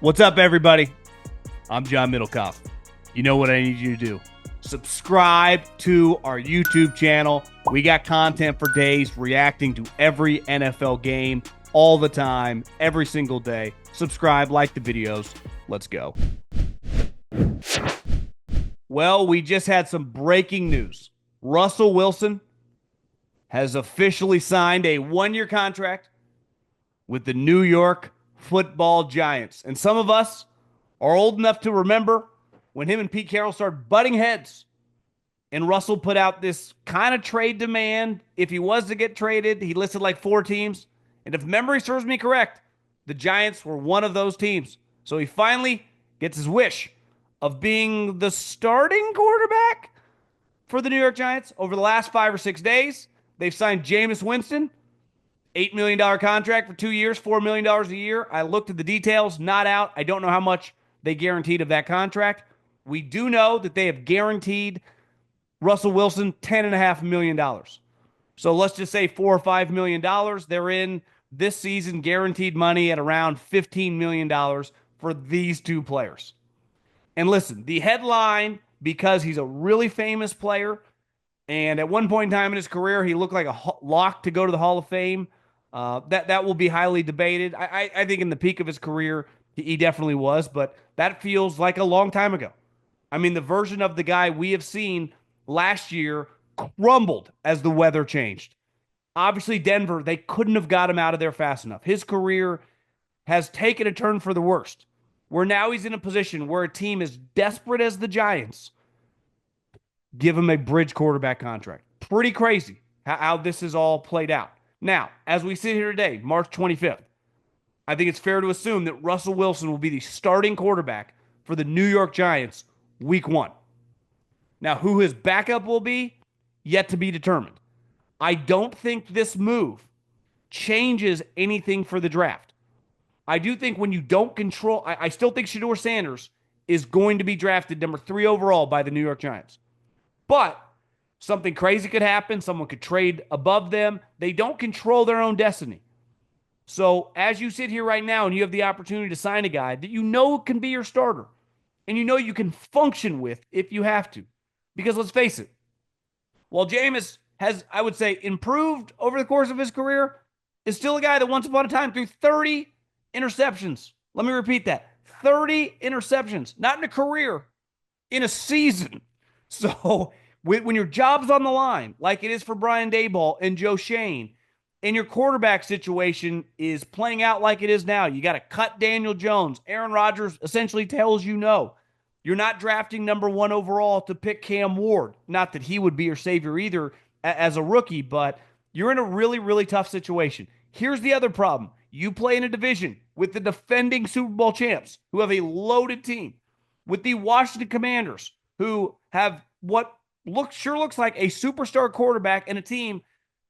What's up, everybody? I'm John Middlekauff. You know what I need you to do. Subscribe to our YouTube channel. We got content for days reacting to every NFL game all the time, every single day. Subscribe, like the videos. Let's go. Well, we just had some breaking news. Russell Wilson has officially signed a one-year contract with the New York Football Giants. And some of us are old enough to remember when him and Pete Carroll started butting heads and Russell put out this kind of trade demand. If he was to get traded, he listed like 4 teams. And if memory serves me correct, the Giants were one of those teams. So he finally gets his wish of being the starting quarterback for the New York Giants. Over the last 5 or 6 days, they've signed Jameis Winston, $8 million contract for 2 years, $4 million a year. I looked at the details, not out. I don't know how much they guaranteed of that contract. We do know that they have guaranteed Russell Wilson $10.5 million. So let's just say $4 or $5 million. They're in this season guaranteed money at around $15 million for these 2 players. And listen, the headline, because he's a really famous player, and at one point in time in his career, he looked like a lock to go to the Hall of Fame. That will be highly debated. I think in the peak of his career, he definitely was, but that feels like a long time ago. I mean, the version of the guy we have seen last year crumbled as the weather changed. Obviously, Denver, they couldn't have got him out of there fast enough. His career has taken a turn for the worst, where now he's in a position where a team as desperate as the Giants give him a bridge quarterback contract. Pretty crazy how this is all played out. Now, as we sit here today, March 25th, I think it's fair to assume that Russell Wilson will be the starting quarterback for the New York Giants week 1. Now, who his backup will be, yet to be determined. I don't think this move changes anything for the draft. I do think when you don't control, I still think Shedeur Sanders is going to be drafted number 3 overall by the New York Giants. But something crazy could happen. Someone could trade above them. They don't control their own destiny. So as you sit here right now and you have the opportunity to sign a guy that you know can be your starter and you know you can function with if you have to. Because let's face it, while Jameis has, I would say, improved over the course of his career, is still a guy that once upon a time threw 30 interceptions. Let me repeat that. 30 interceptions. Not in a career, in a season. So when your job's on the line, like it is for Brian Daboll and Joe Shane, and your quarterback situation is playing out like it is now, you got to cut Daniel Jones. Aaron Rodgers essentially tells you no. You're not drafting number 1 overall to pick Cam Ward. Not that he would be your savior either as a rookie, but you're in a really, really tough situation. Here's the other problem. You play in a division with the defending Super Bowl champs who have a loaded team, with the Washington Commanders who have what sure looks like a superstar quarterback and a team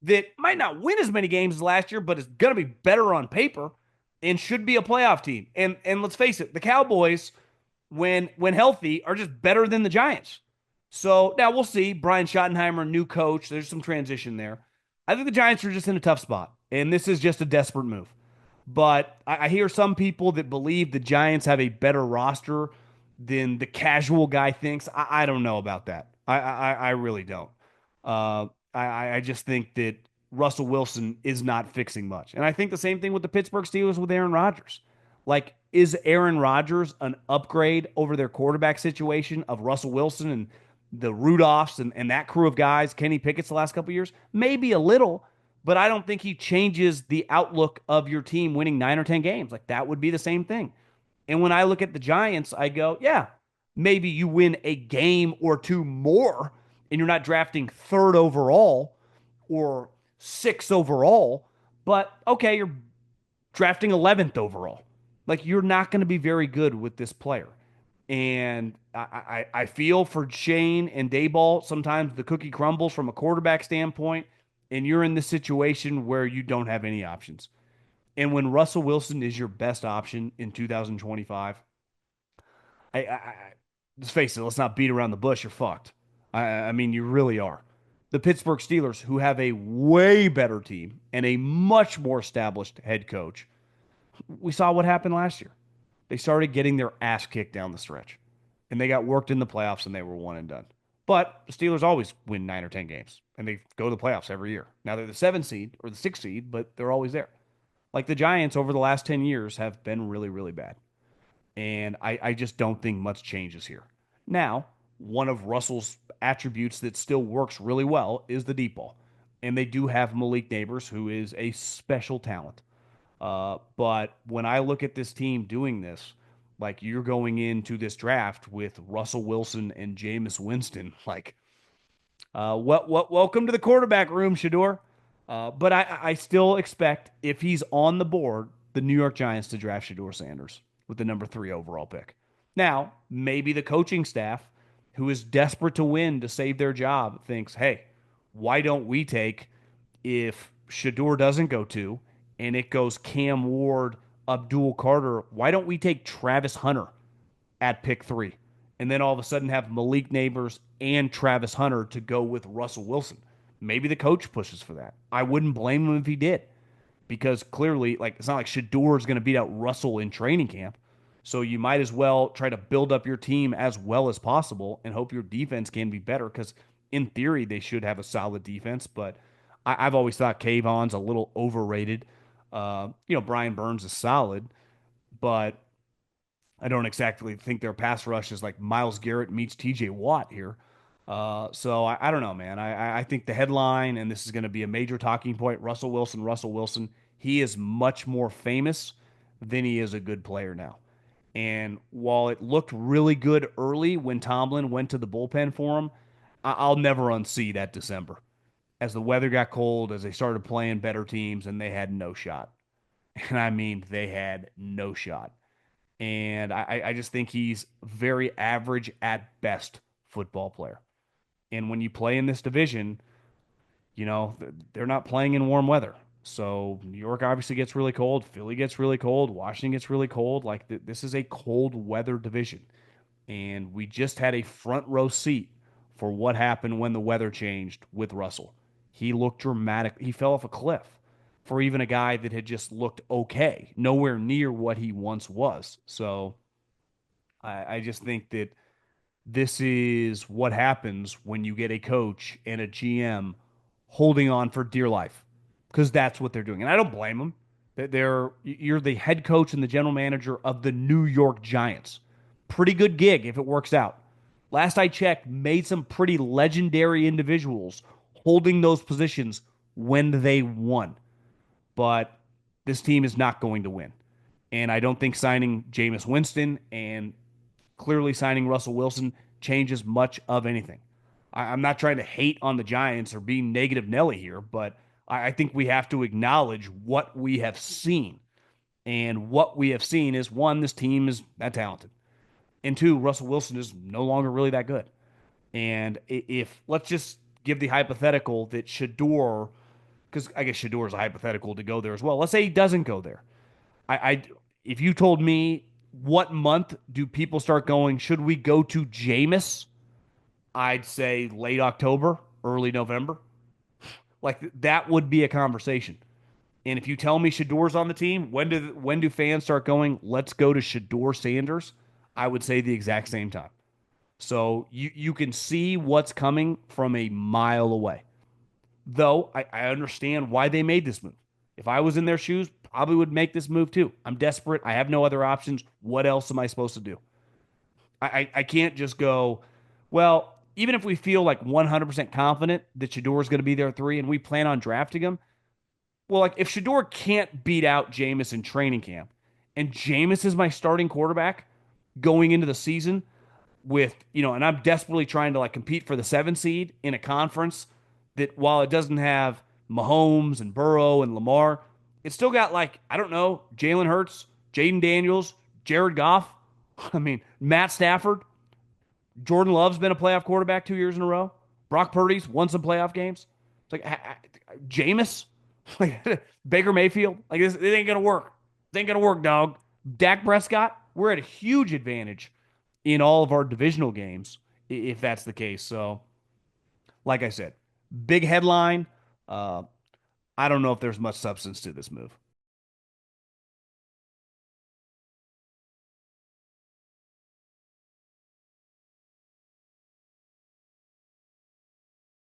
that might not win as many games as last year, but is going to be better on paper and should be a playoff team. And let's face it, the Cowboys, when healthy, are just better than the Giants. So now we'll see. Brian Schottenheimer, new coach. There's some transition there. I think the Giants are just in a tough spot, and this is just a desperate move. But I hear some people that believe the Giants have a better roster than the casual guy thinks. I don't know about that. I really don't. I just think that Russell Wilson is not fixing much. And I think the same thing with the Pittsburgh Steelers with Aaron Rodgers. Like, is Aaron Rodgers an upgrade over their quarterback situation of Russell Wilson and the Rudolphs and that crew of guys, Kenny Pickett's the last couple of years? Maybe a little, but I don't think he changes the outlook of your team winning 9 or 10 games. Like, that would be the same thing. And when I look at the Giants, I go, yeah, maybe you win a game or 2 more and you're not drafting 3rd overall or 6th overall, but okay, you're drafting 11th overall. Like, you're not going to be very good with this player. And I feel for Shane and Daboll, sometimes the cookie crumbles from a quarterback standpoint, and you're in this situation where you don't have any options. And when Russell Wilson is your best option in 2025, let's face it, let's not beat around the bush. You're fucked. I mean, you really are. The Pittsburgh Steelers, who have a way better team and a much more established head coach, we saw what happened last year. they started getting their ass kicked down the stretch. And they got worked in the playoffs and they were one and done. But the Steelers always win 9 or 10 games and they go to the playoffs every year. Now they're the 7 seed or the 6 seed, but they're always there. Like the Giants over the last 10 years have been really, really bad. And I just don't think much changes here. Now, one of Russell's attributes that still works really well is the deep ball. And they do have Malik Neighbors, who is a special talent. But when I look at this team doing this, like you're going into this draft with Russell Wilson and Jameis Winston, like, welcome to the quarterback room, Shador. But I still expect if he's on the board, the New York Giants to draft Shador Sanders with the number 3 overall pick. Now, maybe the coaching staff, who is desperate to win to save their job, thinks, hey, why don't we take if Shador doesn't go 2 and it goes Cam Ward, Abdul Carter, why don't we take Travis Hunter at pick 3? And then all of a sudden have Malik Neighbors and Travis Hunter to go with Russell Wilson. Maybe the coach pushes for that. I wouldn't blame him if he did because clearly, like, it's not like Shador is going to beat out Russell in training camp. So you might as well try to build up your team as well as possible and hope your defense can be better because in theory they should have a solid defense. But I've always thought Kayvon's a little overrated. Brian Burns is solid, but I don't exactly think their pass rush is like Myles Garrett meets TJ Watt here. So I don't know, man. I think the headline, and this is going to be a major talking point, Russell Wilson, Russell Wilson, he is much more famous than he is a good player now. And while it looked really good early when Tomlin went to the bullpen for him, I'll never unsee that December. As the weather got cold, as they started playing better teams, and they had no shot. And I mean, they had no shot. And I just think he's very average at best football player. And when you play in this division, they're not playing in warm weather. So New York obviously gets really cold. Philly gets really cold. Washington gets really cold. Like this is a cold weather division. And we just had a front row seat for what happened when the weather changed with Russell. He looked dramatic. He fell off a cliff for even a guy that had just looked okay, nowhere near what he once was. So I just think that this is what happens when you get a coach and a GM holding on for dear life because that's what they're doing. And I don't blame them. You're the head coach and the general manager of the New York Giants. Pretty good gig if it works out. Last I checked, made some pretty legendary individuals holding those positions when they won. But this team is not going to win. And I don't think signing Jameis Winston and clearly signing Russell Wilson changes much of anything. I'm not trying to hate on the Giants or be negative Nelly here, but I think we have to acknowledge what we have seen. And what we have seen is one, this team is that talented. And two, Russell Wilson is no longer really that good. And if let's just give the hypothetical that Shador, because I guess Shador is a hypothetical to go there as well. Let's say he doesn't go there. If you told me what month do people start going, should we go to Jameis? I'd say late October, early November. Like that would be a conversation. And if you tell me Shador's on the team, when do fans start going, let's go to Shador Sanders? I would say the exact same time. So you can see what's coming from a mile away. Though I understand why they made this move. If I was in their shoes, probably would make this move too. I'm desperate. I have no other options. What else am I supposed to do? I can't just go, well, even if we feel like 100% confident that Shador is going to be there at 3 and we plan on drafting him, well, like if Shador can't beat out Jameis in training camp and Jameis is my starting quarterback going into the season with, and I'm desperately trying to like compete for the 7 seed in a conference that while it doesn't have Mahomes and Burrow and Lamar, it's still got like, I don't know, Jalen Hurts, Jaden Daniels, Jared Goff. I mean, Matt Stafford. Jordan Love's been a playoff quarterback 2 years in a row. Brock Purdy's won some playoff games. It's like Jameis, like Baker Mayfield. Like this, it ain't gonna work. It ain't gonna work, dog. Dak Prescott. We're at a huge advantage in all of our divisional games if that's the case. So, like I said, big headline. I don't know if there's much substance to this move.